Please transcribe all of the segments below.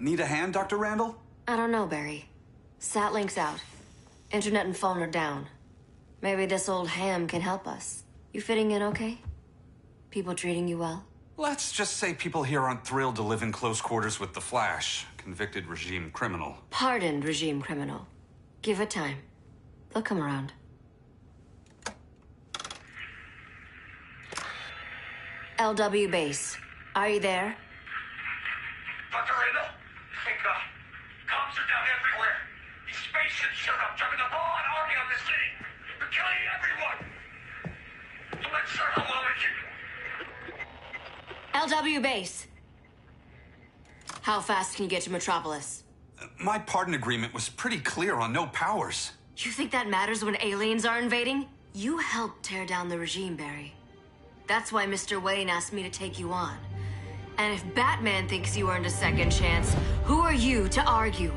Need a hand, Dr. Randall? I don't know, Barry. Satlink's out. Internet and phone are down. Maybe this old ham can help us. You fitting in okay? People treating you well? Let's just say people here aren't thrilled to live in close quarters with the Flash, convicted regime criminal. Pardoned regime criminal. Give it time. They'll come around. LW base. Are you there? Dr. Randall? Thank God. Cops are down everywhere. These spaceships showed up, jumping the ball and army on this city. They're killing everyone. So let's start how well we can. LW base. How fast can you get to Metropolis? My pardon agreement was pretty clear on no powers. You think that matters when aliens are invading? You helped tear down the regime, Barry. That's why Mr. Wayne asked me to take you on. And if Batman thinks you earned a second chance, who are you to argue?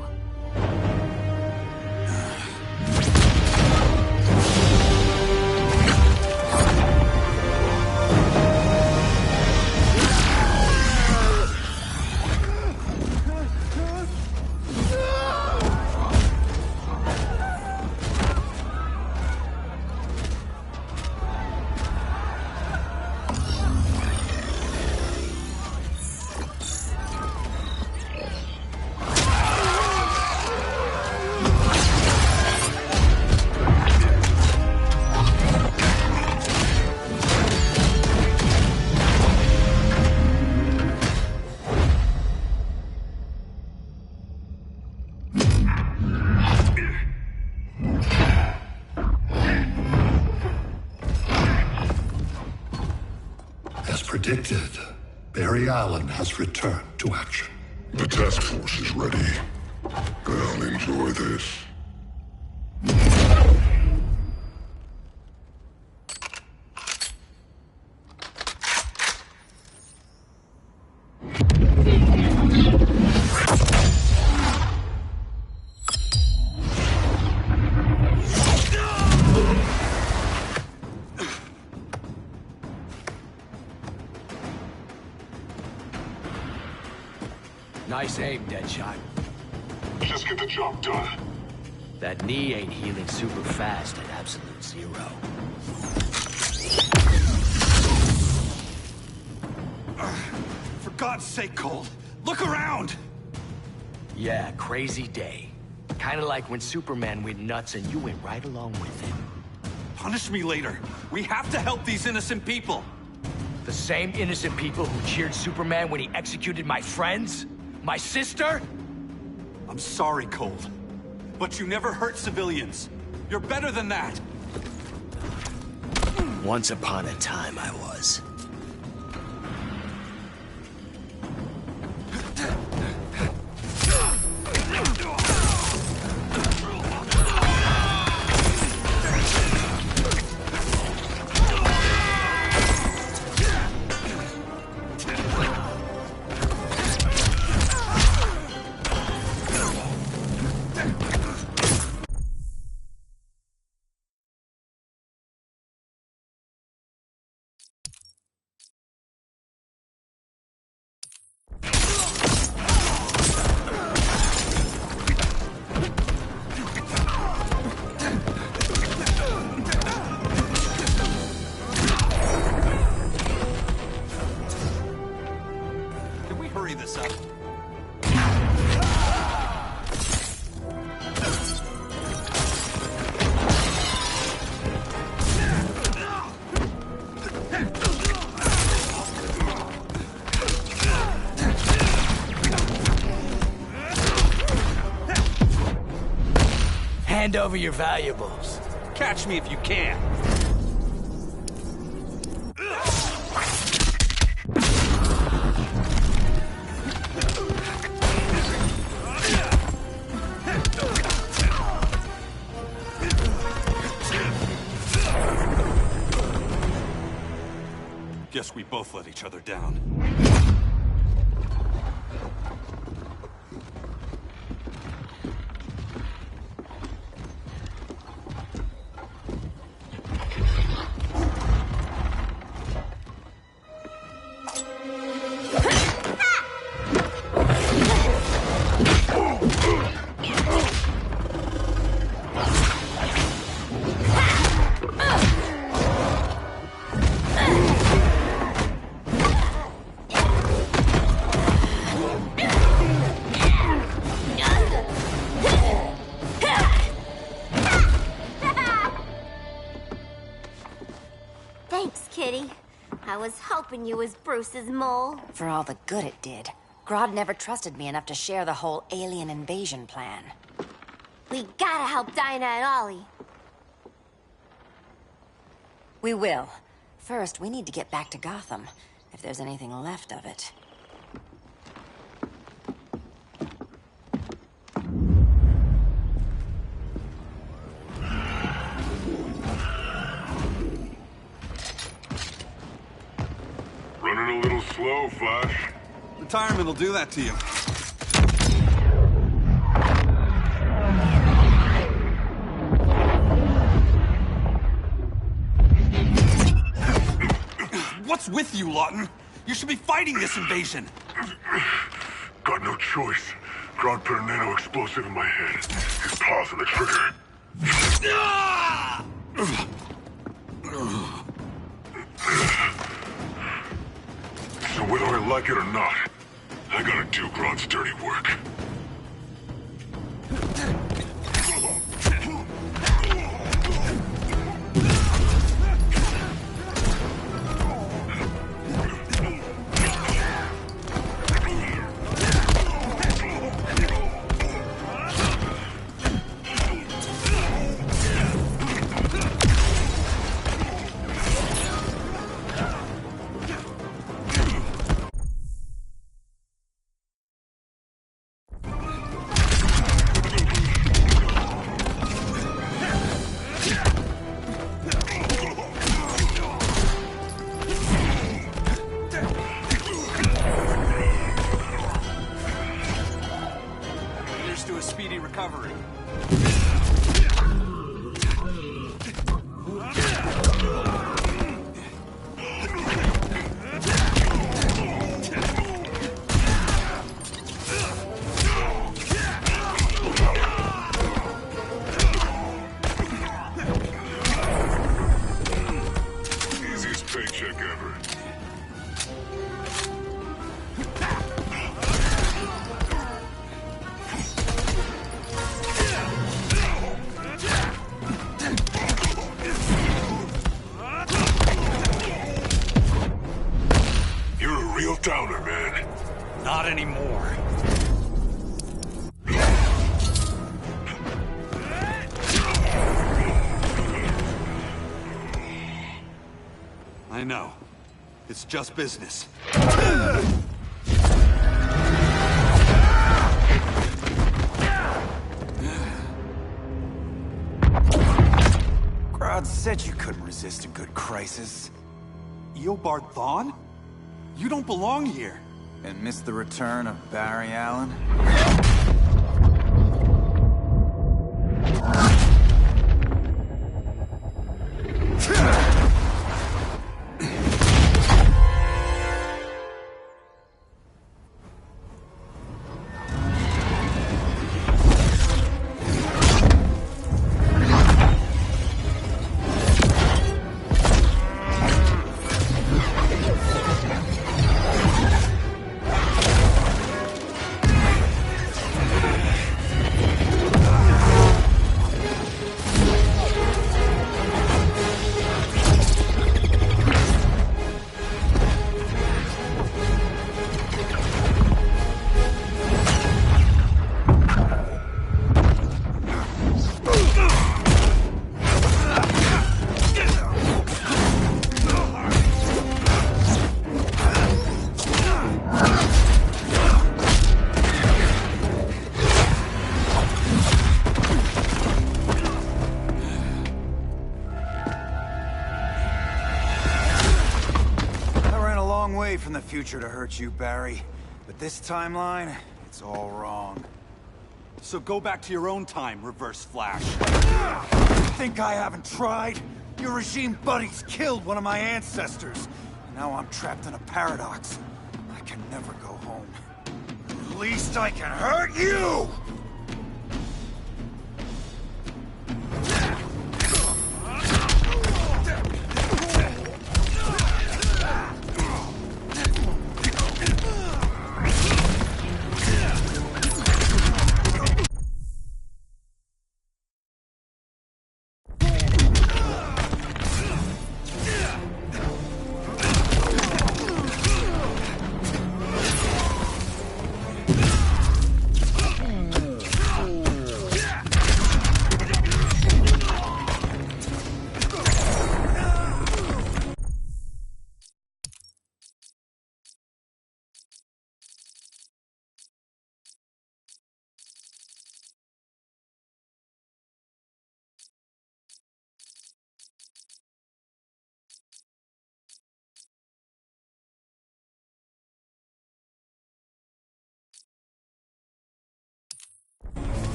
Predicted, Barry Allen has returned to action. The task force is ready. I'll enjoy this. Nice aim, Deadshot. Just get the job done. That knee ain't healing super fast at absolute zero. For God's sake, Cold, look around! Yeah, crazy day. Kinda like when Superman went nuts and you went right along with him. Punish me later. We have to help these innocent people. The same innocent people who cheered Superman when he executed my friends? My sister? I'm sorry, Cold, but you never hurt civilians. You're better than that. Once upon a time, I was. Hand over your valuables. Catch me if you can. Guess we both let each other down. I was hoping you was Bruce's mole. For all the good it did, Grodd never trusted me enough to share the whole alien invasion plan. We gotta help Dinah and Ollie. We will. First, we need to get back to Gotham, if there's anything left of it. Running a little slow, Flash. Retirement will do that to you. What's with you, Lawton? You should be fighting this invasion. Got no choice. Grodd put a nano-explosive in my head. His paws on the trigger. So whether I like it or not, I gotta do Grodd's dirty work. To a speedy recovery. Easiest paycheck ever. Real downer, man. Not anymore. I know. It's just business. Grodd said you couldn't resist a good crisis. Eobard Thawne? You don't belong here. And miss the return of Barry Allen? From the future to hurt you, Barry. But this timeline, it's all wrong. So go back to your own time, Reverse Flash. Think I haven't tried? Your regime buddies killed one of my ancestors. Now I'm trapped in a paradox. I can never go home. At least I can hurt you!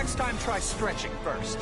Next time, try stretching first.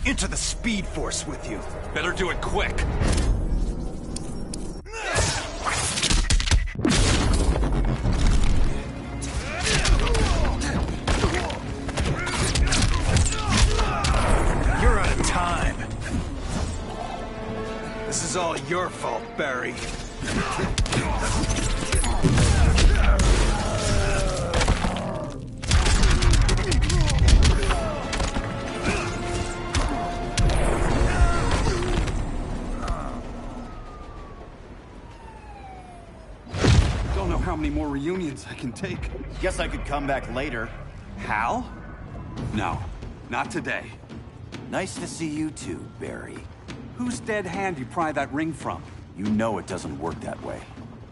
Into the Speed Force with you. Better do it quick. You're out of time. This is all your fault, Barry. Don't know how many more reunions I can take. Guess I could come back later. Hal? No, not today. Nice to see you too, Barry. Whose dead hand you pry that ring from? You know it doesn't work that way.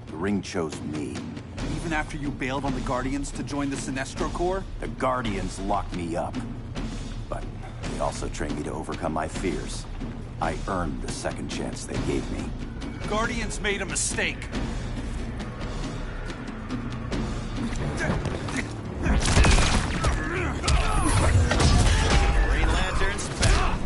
The ring chose me. Even after you bailed on the Guardians to join the Sinestro Corps? The Guardians locked me up. But they also trained me to overcome my fears. I earned the second chance they gave me. Guardians made a mistake. Green Lantern's back.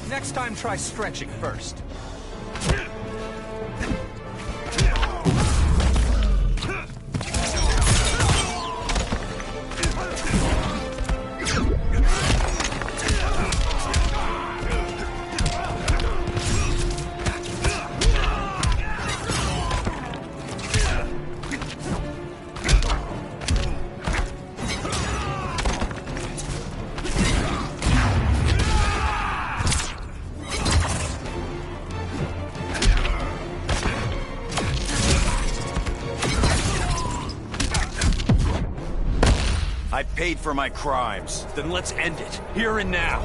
Next time, try stretching first. I paid for my crimes. Then let's end it, here and now.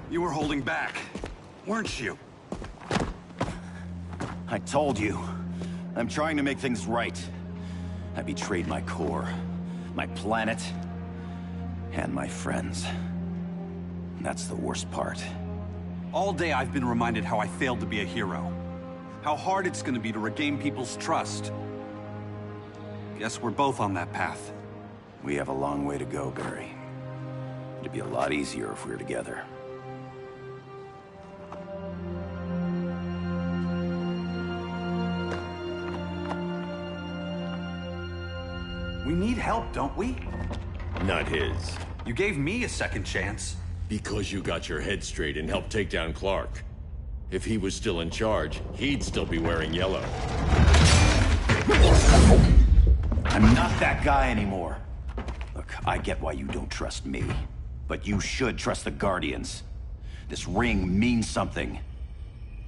You were holding back, weren't you? I told you. I'm trying to make things right. I betrayed my Corps, my planet, and my friends. That's the worst part. All day I've been reminded how I failed to be a hero. How hard it's gonna be to regain people's trust. Guess we're both on that path. We have a long way to go, Barry. It'd be a lot easier if we were together. We need help, don't we? Not his. You gave me a second chance. Because you got your head straight and helped take down Clark. If he was still in charge, he'd still be wearing yellow. I'm not that guy anymore. Look, I get why you don't trust me. But you should trust the Guardians. This ring means something.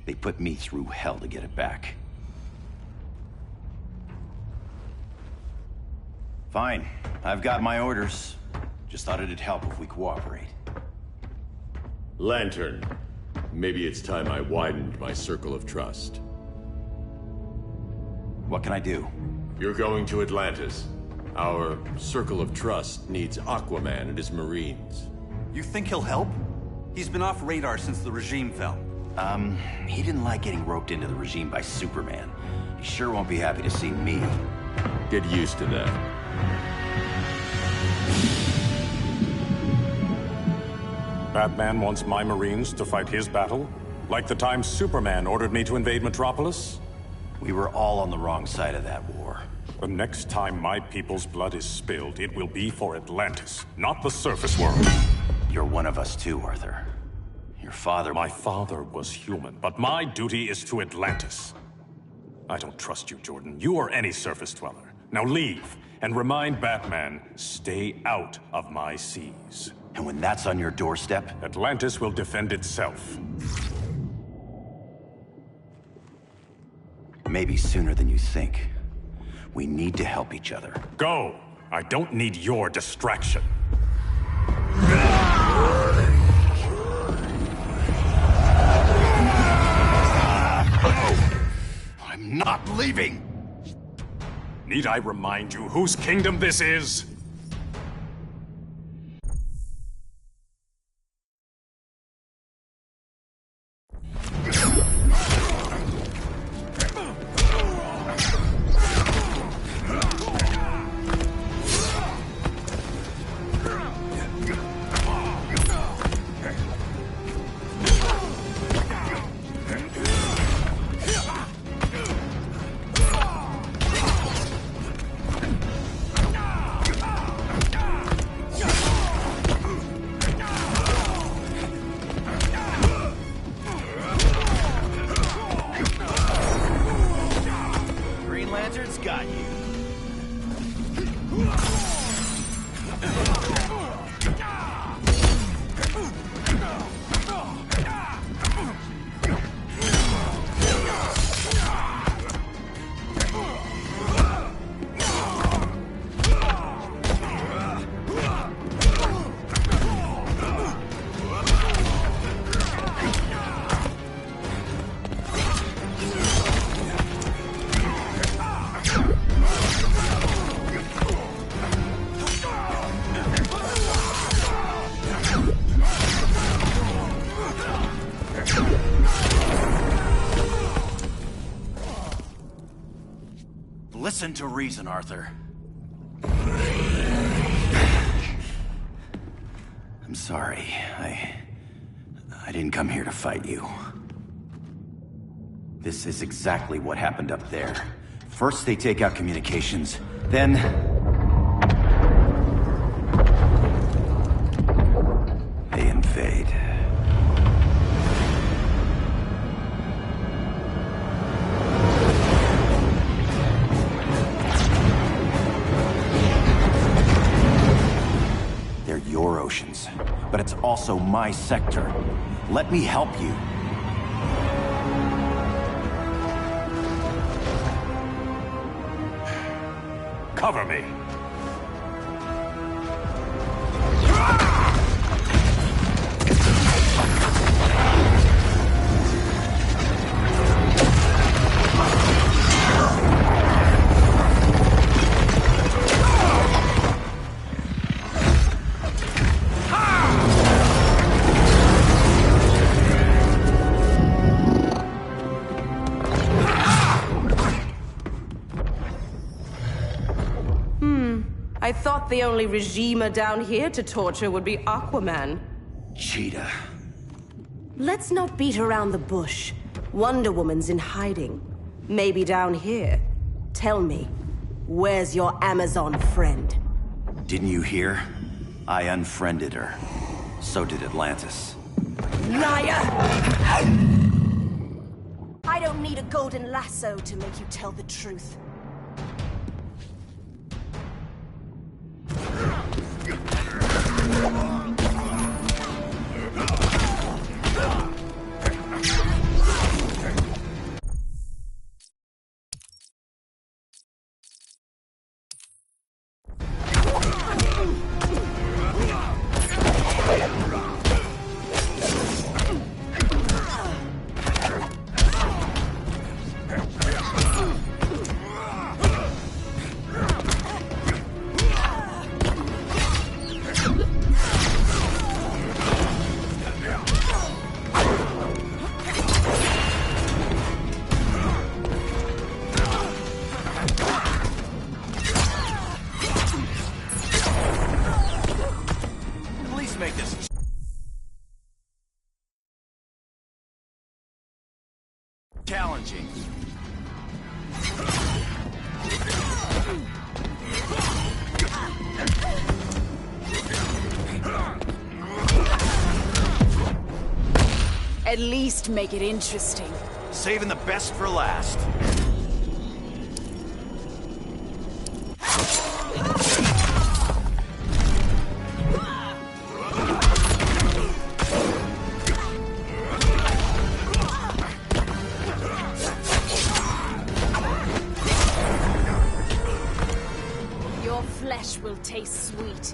They put me through hell to get it back. Fine. I've got my orders. Just thought it'd help if we cooperate. Lantern. Maybe it's time I widened my circle of trust. What can I do? You're going to Atlantis. Our circle of trust needs Aquaman and his Marines. You think he'll help? He's been off radar since the regime fell. He didn't like getting roped into the regime by Superman. He sure won't be happy to see me. Get used to that. Batman wants my Marines to fight his battle? Like the time Superman ordered me to invade Metropolis? We were all on the wrong side of that war. The next time my people's blood is spilled, it will be for Atlantis, not the surface world. You're one of us too, Arthur. Your father... My father was human, but my duty is to Atlantis. I don't trust you, Jordan. You or any surface dweller. Now leave, and remind Batman, stay out of my seas. And when that's on your doorstep? Atlantis will defend itself. Maybe sooner than you think. We need to help each other. Go! I don't need your distraction. I'm not leaving! Need I remind you whose kingdom this is? Listen to reason, Arthur. I'm sorry. I didn't come here to fight you. This is exactly what happened up there. First they take out communications, then... they invade. Your oceans, but it's also my sector. Let me help you. Cover me. I thought the only regimer down here to torture would be Aquaman. Cheetah. Let's not beat around the bush. Wonder Woman's in hiding. Maybe down here. Tell me, where's your Amazon friend? Didn't you hear? I unfriended her. So did Atlantis. Liar! I don't need a golden lasso to make you tell the truth. At least make it interesting. Saving the best for last. Your flesh will taste sweet.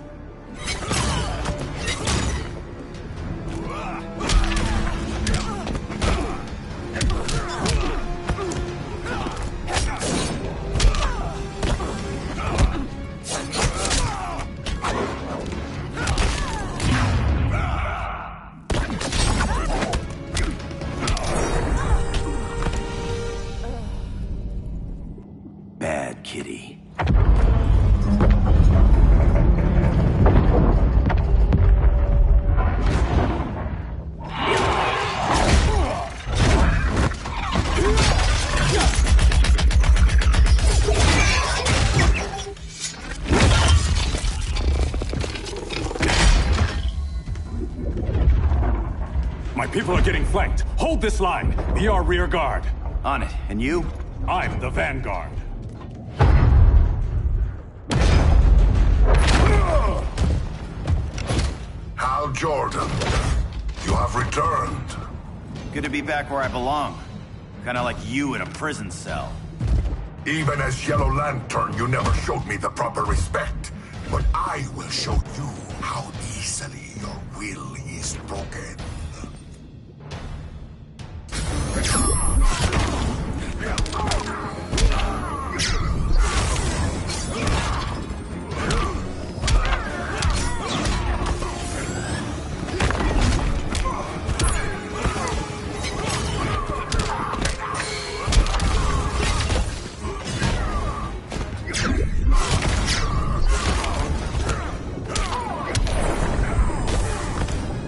Bad kitty. My people are getting flanked. Hold this line. Be our rear guard. On it. And you? I'm the vanguard. Hal Jordan, you have returned. Good to be back where I belong. Kinda like you in a prison cell. Even as Yellow Lantern, you never showed me the proper respect. But I will show you how easily your will is broken.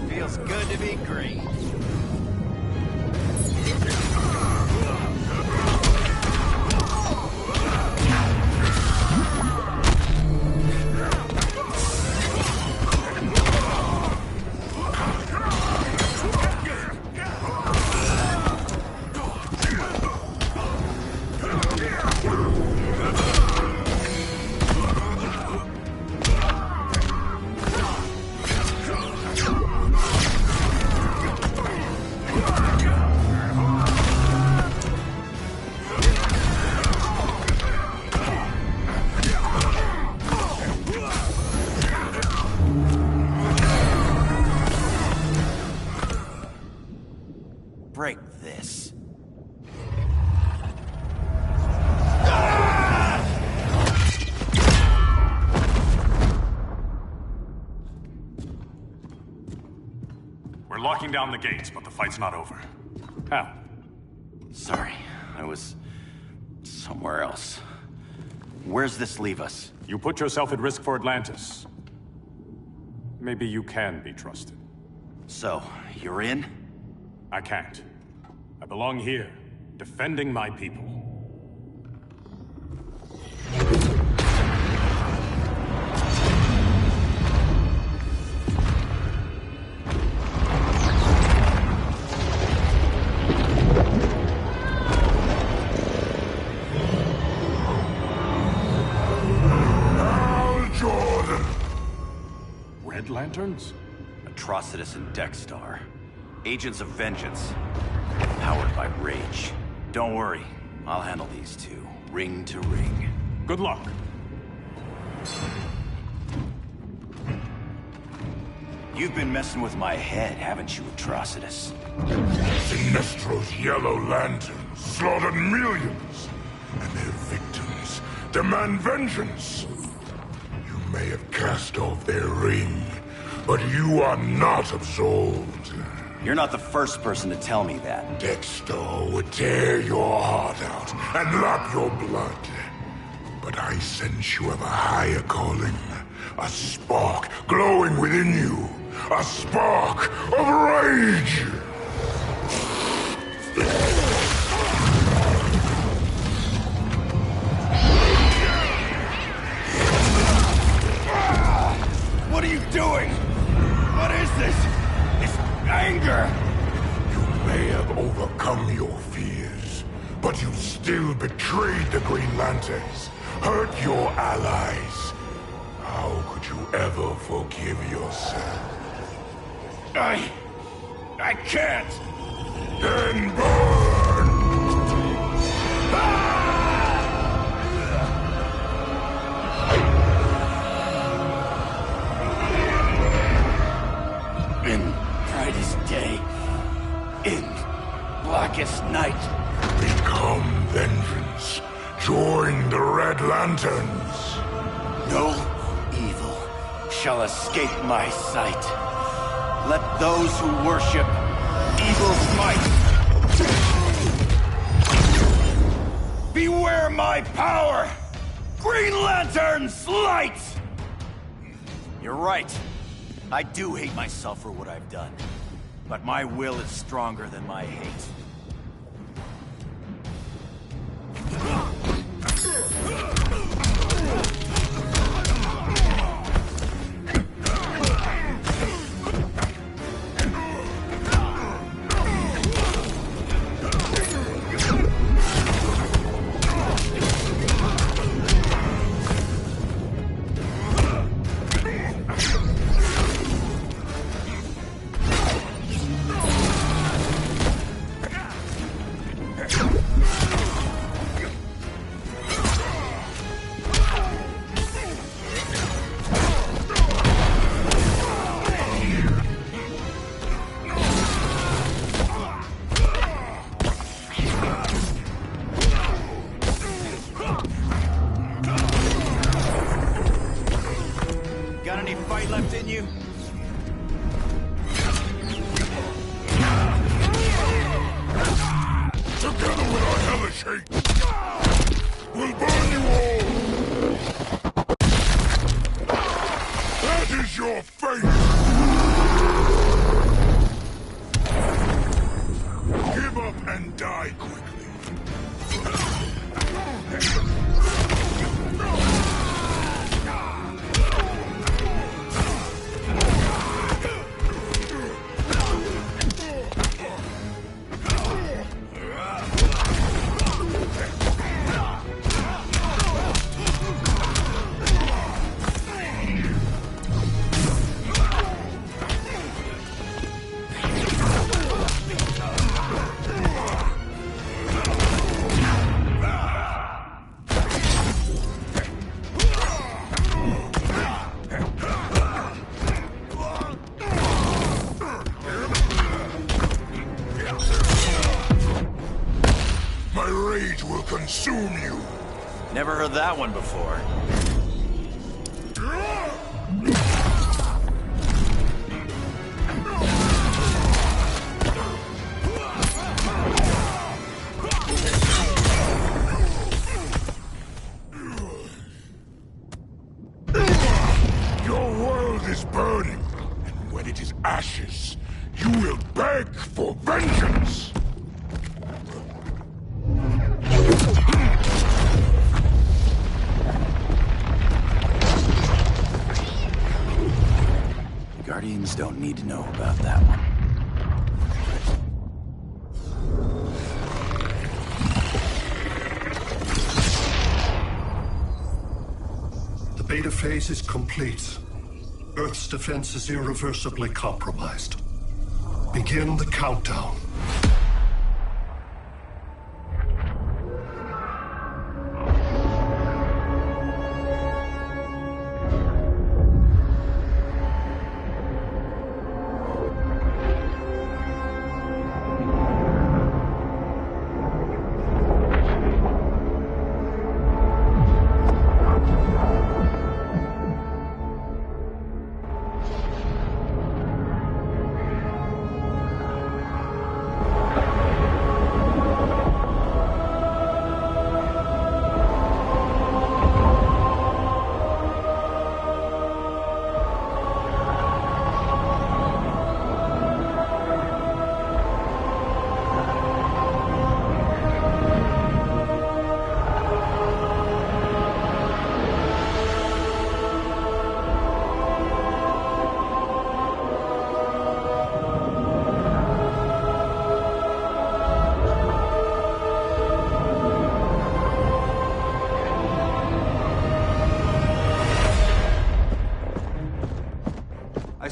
Feels good to be green. Break this. We're locking down the gates, but the fight's not over. Hal. Sorry, I was somewhere else. Where's this leave us? You put yourself at risk for Atlantis. Maybe you can be trusted. So, you're in? I can't. I belong here, defending my people. Hal Jordan! Red Lanterns? Atrocitus and Dexstar. Agents of Vengeance. Powered by rage. Don't worry, I'll handle these two, ring to ring. Good luck. You've been messing with my head, haven't you, Atrocitus? Sinestro's Yellow Lanterns slaughtered millions, and their victims demand vengeance. You may have cast off their ring, but you are not absolved. You're not the first person to tell me that. Dexter would tear your heart out and lap your blood. But I sense you have a higher calling. A spark glowing within you. A spark of rage! What are you doing? What is this? This anger! You betrayed the Green Lanterns, hurt your allies. How could you ever forgive yourself? I can't! Then burn! In brightest day, in blackest night. Become vengeance. Join the Red Lanterns. No evil shall escape my sight. Let those who worship evil's might beware my power! Green Lantern's light! You're right. I do hate myself for what I've done. But my will is stronger than my hate. Got any fight left in you? Together with our hellish hate, we'll burn you all! That is your fate! Give up and die quickly. Consume you! Never heard that one before. Your world is burning, and when it is ashes, you will beg for vengeance! Guardians don't need to know about that one. The beta phase is complete. Earth's defense is irreversibly compromised. Begin the countdown.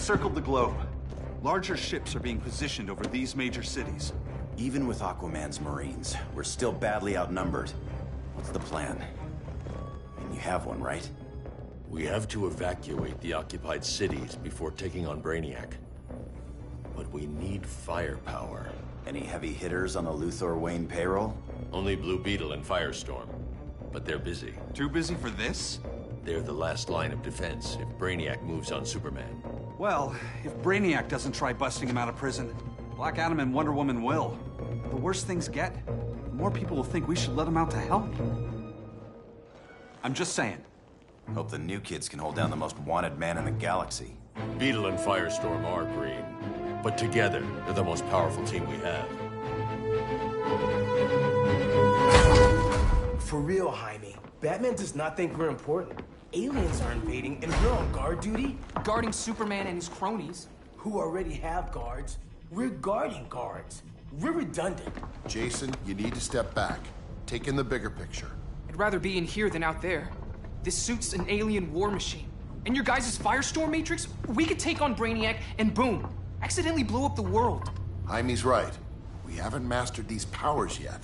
circled the globe. Larger ships are being positioned over these major cities. Even with Aquaman's Marines, we're still badly outnumbered. What's the plan? And you have one, right? We have to evacuate the occupied cities before taking on Brainiac. But we need firepower. Any heavy hitters on the Luthor Wayne payroll? Only Blue Beetle and Firestorm. But they're busy. Too busy for this? They're the last line of defense if Brainiac moves on Superman. Well, if Brainiac doesn't try busting him out of prison, Black Adam and Wonder Woman will. The worse things get, the more people will think we should let him out to help. I'm just saying. Hope the new kids can hold down the most wanted man in the galaxy. Beetle and Firestorm are green, but together, they're the most powerful team we have. For real, Jaime, Batman does not think we're important. Aliens are invading, and we're on guard duty? Guarding Superman and his cronies. Who already have guards. We're guarding guards. We're redundant. Jason, you need to step back. Take in the bigger picture. I'd rather be in here than out there. This suit's an alien war machine. And your guys' Firestorm Matrix, we could take on Brainiac and boom, accidentally blow up the world. Jaime's right. We haven't mastered these powers yet.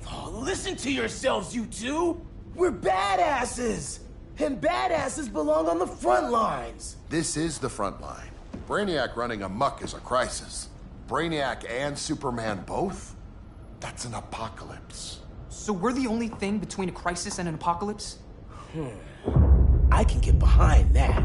Oh, listen to yourselves, you two! We're badasses! And badasses belong on the front lines! This is the front line. Brainiac running amok is a crisis. Brainiac and Superman both? That's an apocalypse. So we're the only thing between a crisis and an apocalypse? I can get behind that.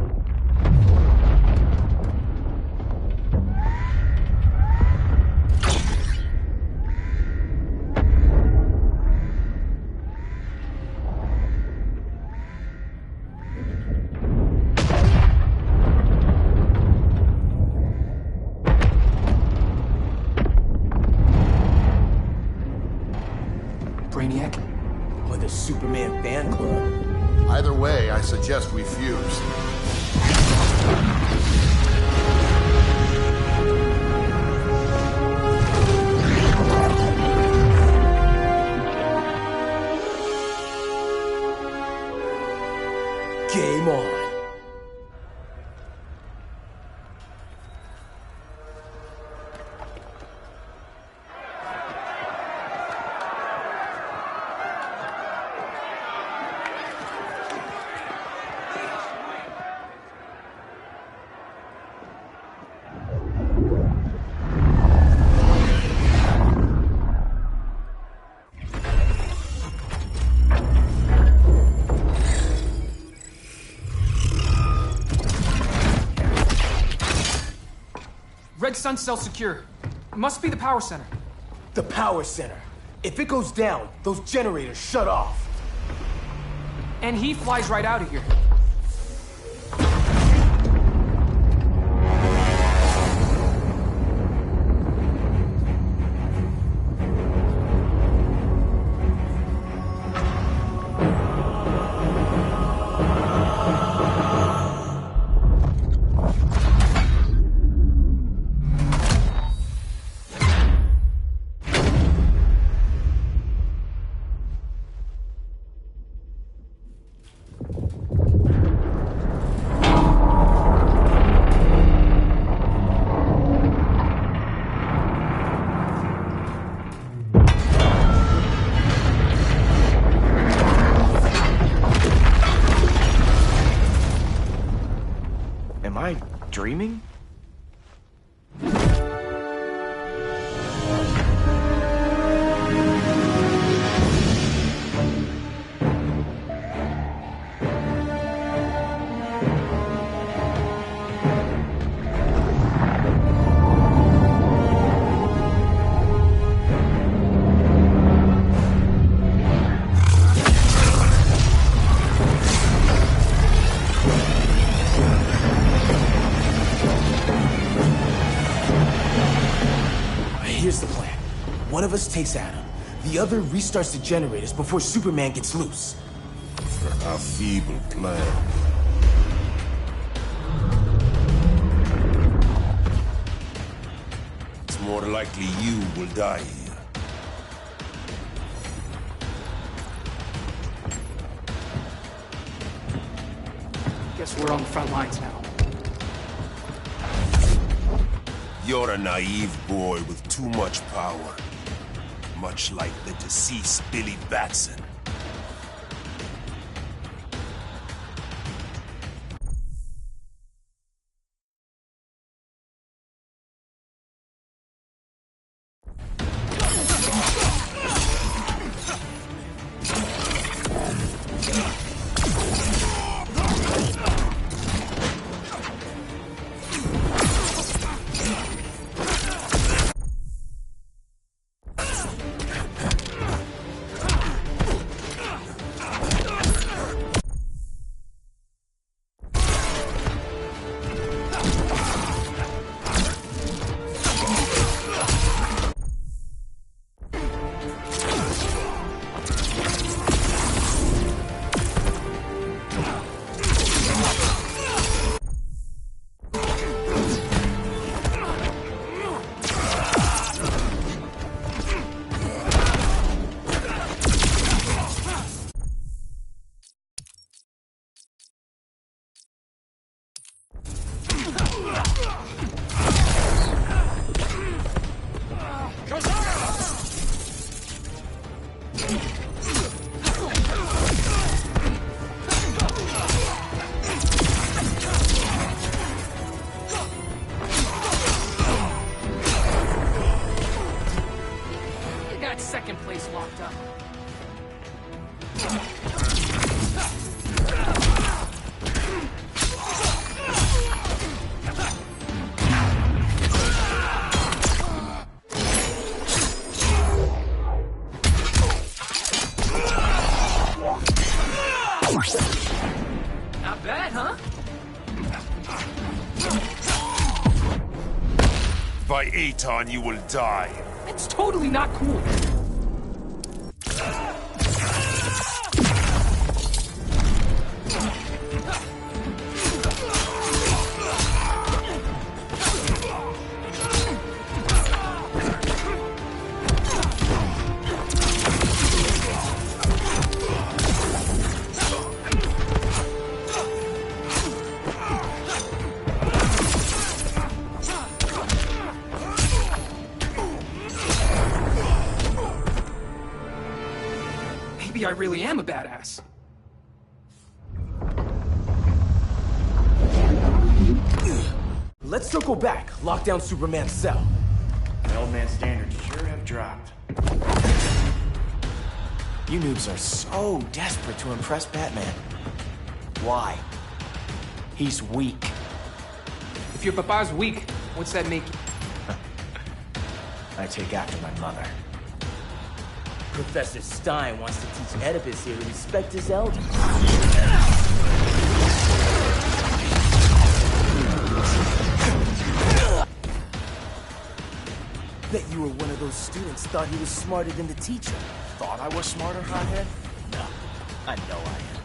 Brainiac? Or the Superman fan club? Either way, I suggest we fuse. Game on. Red Sun cell secure. It must be the power center. The power center. If it goes down, those generators shut off. And he flies right out of here. Am I dreaming? Here's the plan. One of us takes Adam. The other restarts the generators before Superman gets loose. A feeble plan. It's more likely you will die here. Guess we're on the front lines now. You're a naive boy with too much power. Much like the deceased Billy Batson. Second place locked up. Not bad, huh? By Aton, you will die. It's totally not cool. Maybe I really am a badass. Let's circle back, lock down Superman's cell. The old man's standards sure have dropped. You noobs are so desperate to impress Batman. Why? He's weak. If your papa's weak, what's that make you? I take after my mother. Professor Stein wants to teach Oedipus here to respect his elders. Bet you were one of those students thought he was smarter than the teacher. Thought I was smarter, hothead? No, I know I am.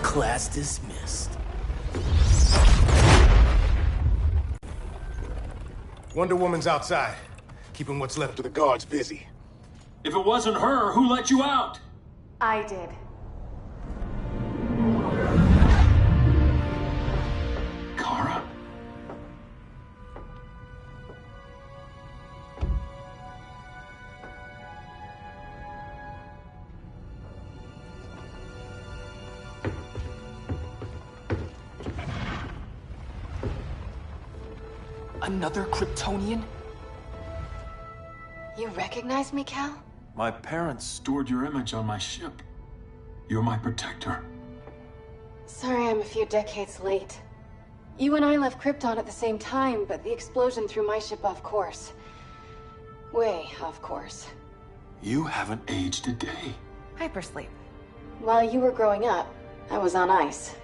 Class dismissed. Wonder Woman's outside, keeping what's left of the guards busy. If it wasn't her, who let you out? I did. Another Kryptonian? You recognize me, Cal? My parents stored your image on my ship. You're my protector. Sorry I'm a few decades late. You and I left Krypton at the same time, but the explosion threw my ship off course. Way off course. You haven't aged a day. Hypersleep. While you were growing up, I was on ice.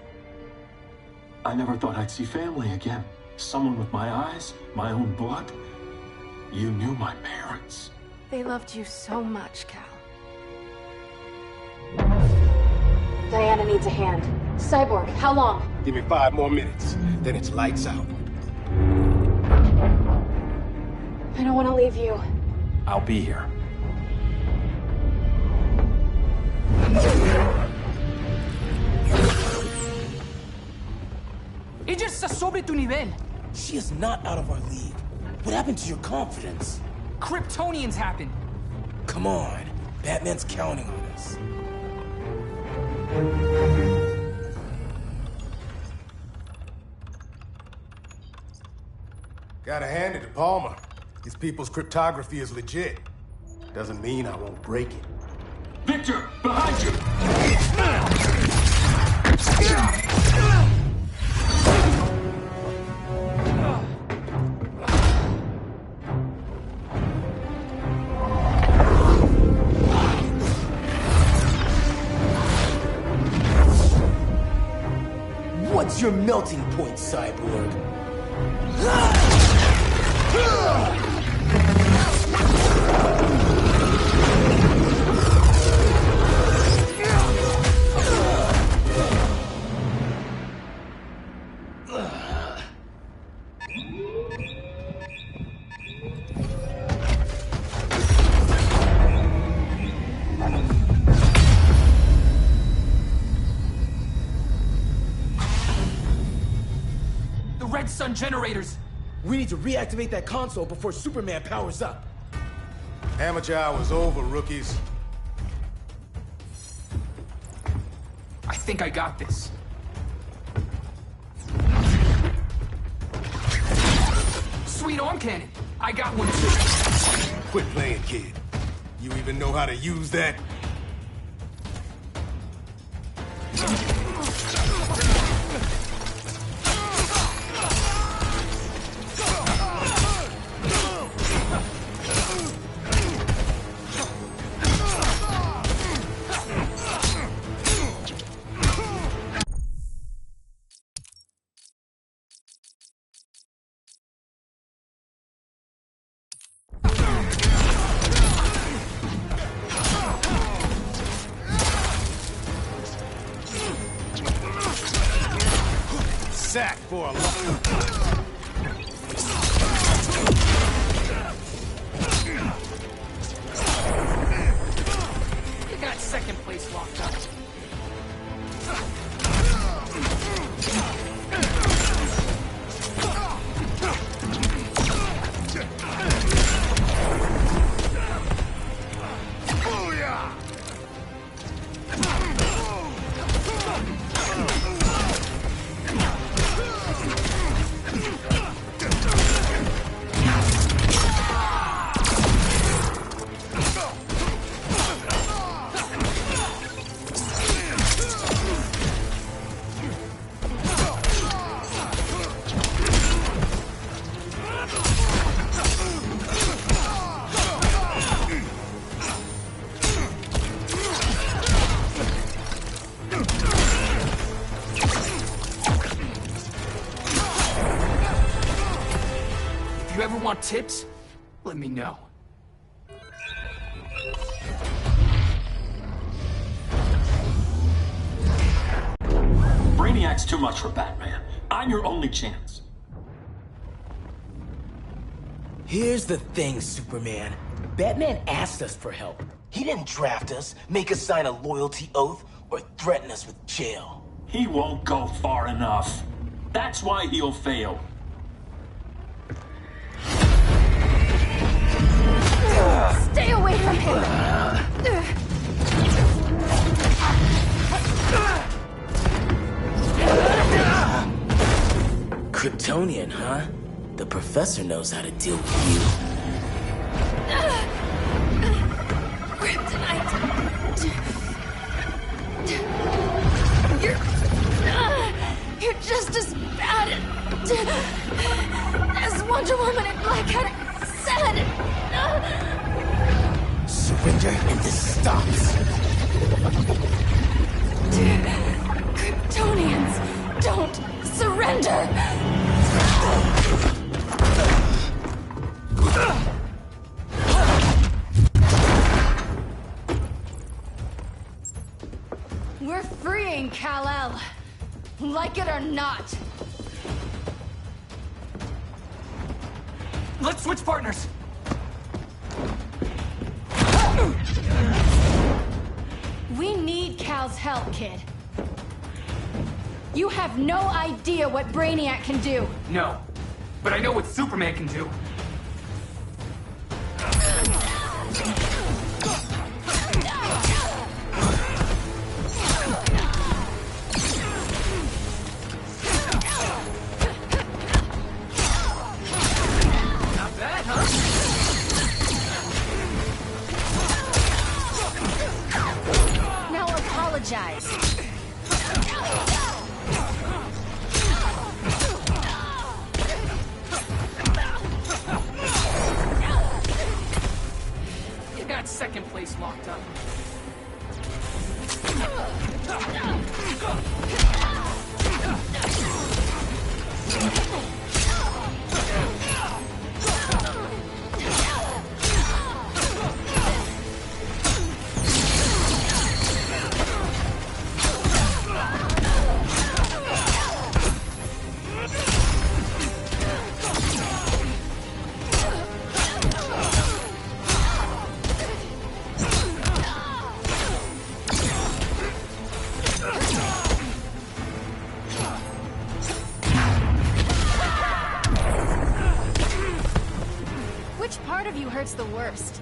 I never thought I'd see family again. Someone with my eyes, my own blood. You knew my parents. They loved you so much, Cal. Diana needs a hand. Cyborg, how long? Give me 5 more minutes, then it's lights out. I don't want to leave you. I'll be here. Ella está sobre tu nivel. She is not out of our league. What happened to your confidence? Kryptonians happened. Come on. Batman's counting on us. Gotta hand it to Palmer. His people's cryptography is legit. Doesn't mean I won't break it. Victor, behind you! What's your melting point, Cyborg? Red Sun generators! We need to reactivate that console before Superman powers up. Amateur hour's over, rookies. I think I got this. Sweet arm cannon! I got one too. Quit playing, kid. You even know how to use that? Sack for a lot. You got second place locked up. If you ever want tips, let me know. Brainiac's too much for Batman. I'm your only chance. Here's the thing, Superman. Batman asked us for help. He didn't draft us, make us sign a loyalty oath, or threaten us with jail. He won't go far enough. That's why he'll fail. Stay away from him! Kryptonian, huh? The professor knows how to deal with you. Kryptonite. You're just as bad as Wonder Woman and Black Adam said. Surrender and this stops. Kryptonians don't surrender. We're freeing Kal-El, like it or not. Let's switch partners. We need Cal's help, kid. You have no idea what Brainiac can do. No, but I know what Superman can do. Not bad, huh? Now apologize. You got second place locked up. Which part of you hurts the worst?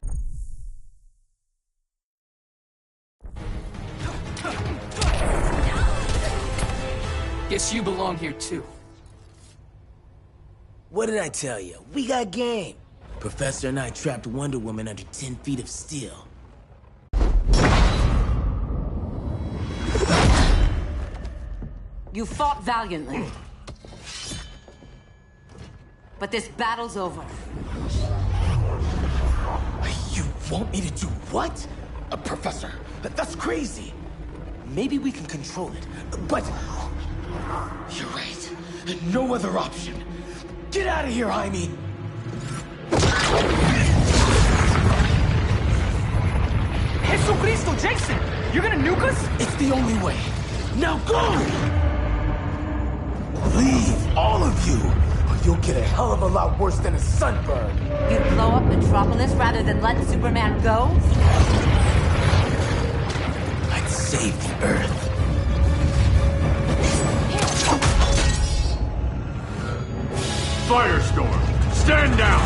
Guess you belong here too. What did I tell you? We got game. Professor and I trapped Wonder Woman under 10 feet of steel. You fought valiantly. But this battle's over. You want me to do what? Professor, that's crazy. Maybe we can control it, but... You're right. No other option. Get out of here, Jaime! Jesucristo, Jason! You're gonna nuke us? It's the only way. Now go! Leave, all of you, or you'll get a hell of a lot worse than a sunburn. You'd blow up Metropolis rather than let Superman go? I'd save the Earth. Firestorm, stand down!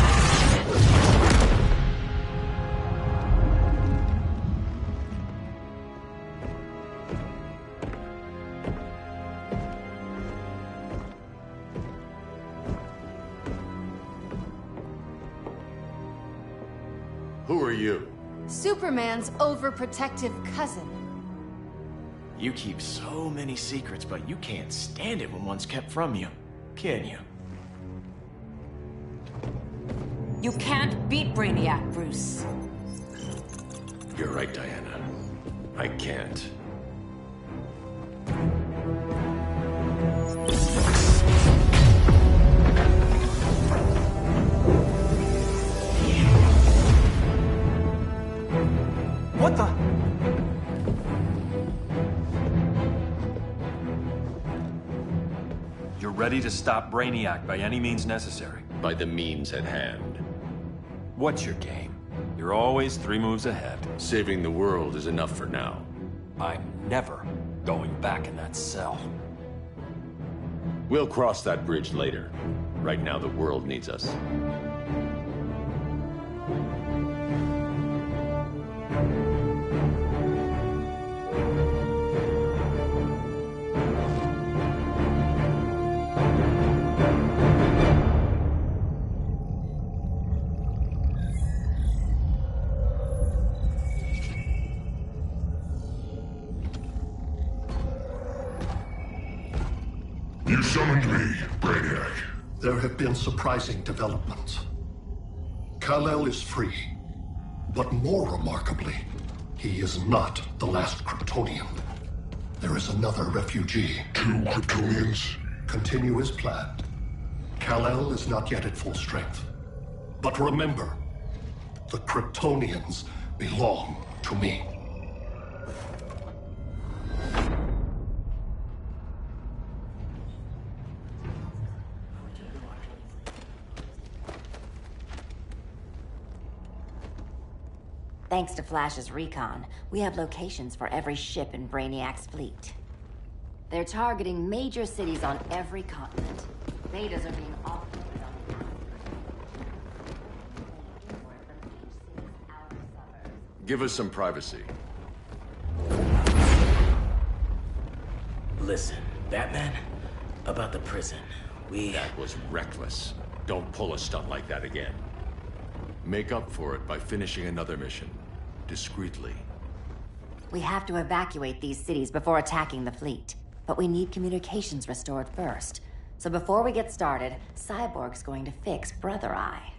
Who are you? Superman's overprotective cousin. You keep so many secrets, but you can't stand it when one's kept from you, can you? You can't beat Brainiac, Bruce. You're right, Diana. I can't. What the? You're ready to stop Brainiac by any means necessary. By the means at hand. What's your game? You're always 3 moves ahead. Saving the world is enough for now. I'm never going back in that cell. We'll cross that bridge later. Right now, the world needs us. summoned me, Brainiac. There have been surprising developments. Kal-El is free, but more remarkably, he is not the last Kryptonian. There is another refugee. 2 Kryptonians? Continue as planned. Kal-El is not yet at full strength. But remember, the Kryptonians belong to me. Thanks to Flash's recon, we have locations for every ship in Brainiac's fleet. They're targeting major cities on every continent. Betas are being offloaded on the Give us some privacy. Listen, Batman, about the prison, That was reckless. Don't pull a stunt like that again. Make up for it by finishing another mission. Discreetly. We have to evacuate these cities before attacking the fleet. But we need communications restored first. So before we get started, Cyborg's going to fix Brother Eye.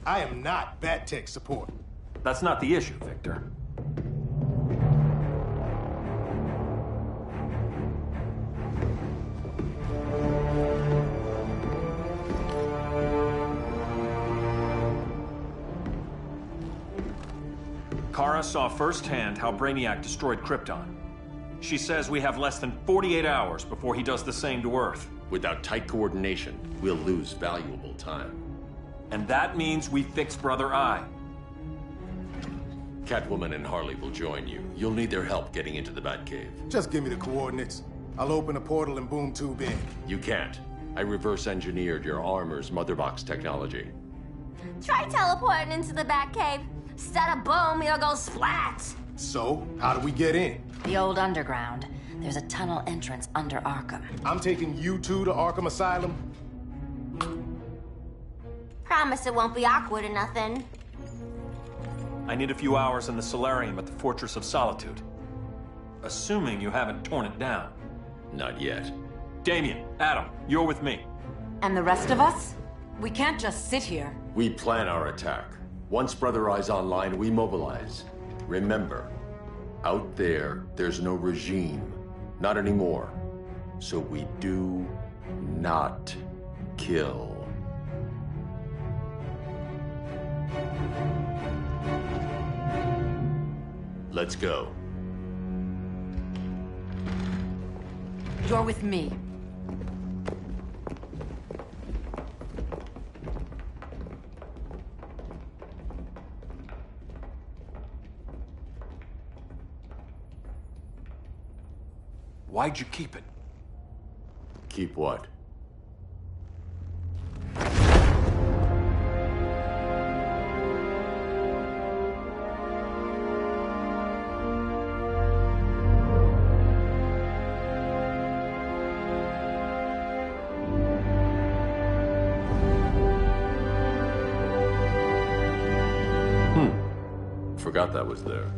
I am not Bat Tech support. That's not the issue, Victor. Kara saw firsthand how Brainiac destroyed Krypton. She says we have less than 48 hours before he does the same to Earth. Without tight coordination, we'll lose valuable time. And that means we fix Brother Eye. Catwoman and Harley will join you. You'll need their help getting into the Batcave. Just give me the coordinates. I'll open a portal and boom tube in. You can't. I reverse engineered your armor's mother box technology. Try teleporting into the Batcave. Instead of boom, you'll go splat. So, how do we get in? The old underground. There's a tunnel entrance under Arkham. I'm taking you two to Arkham Asylum. Promise it won't be awkward or nothing. I need a few hours in the solarium at the Fortress of Solitude. Assuming you haven't torn it down. Not yet. Damien, Adam, you're with me. And the rest of us? We can't just sit here. We plan our attack. Once Brother Eye's online, we mobilize. Remember, out there, there's no regime. Not anymore. So we do not kill. Let's go. You're with me. Why'd you keep it? Keep what? Forgot that was there.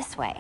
This way.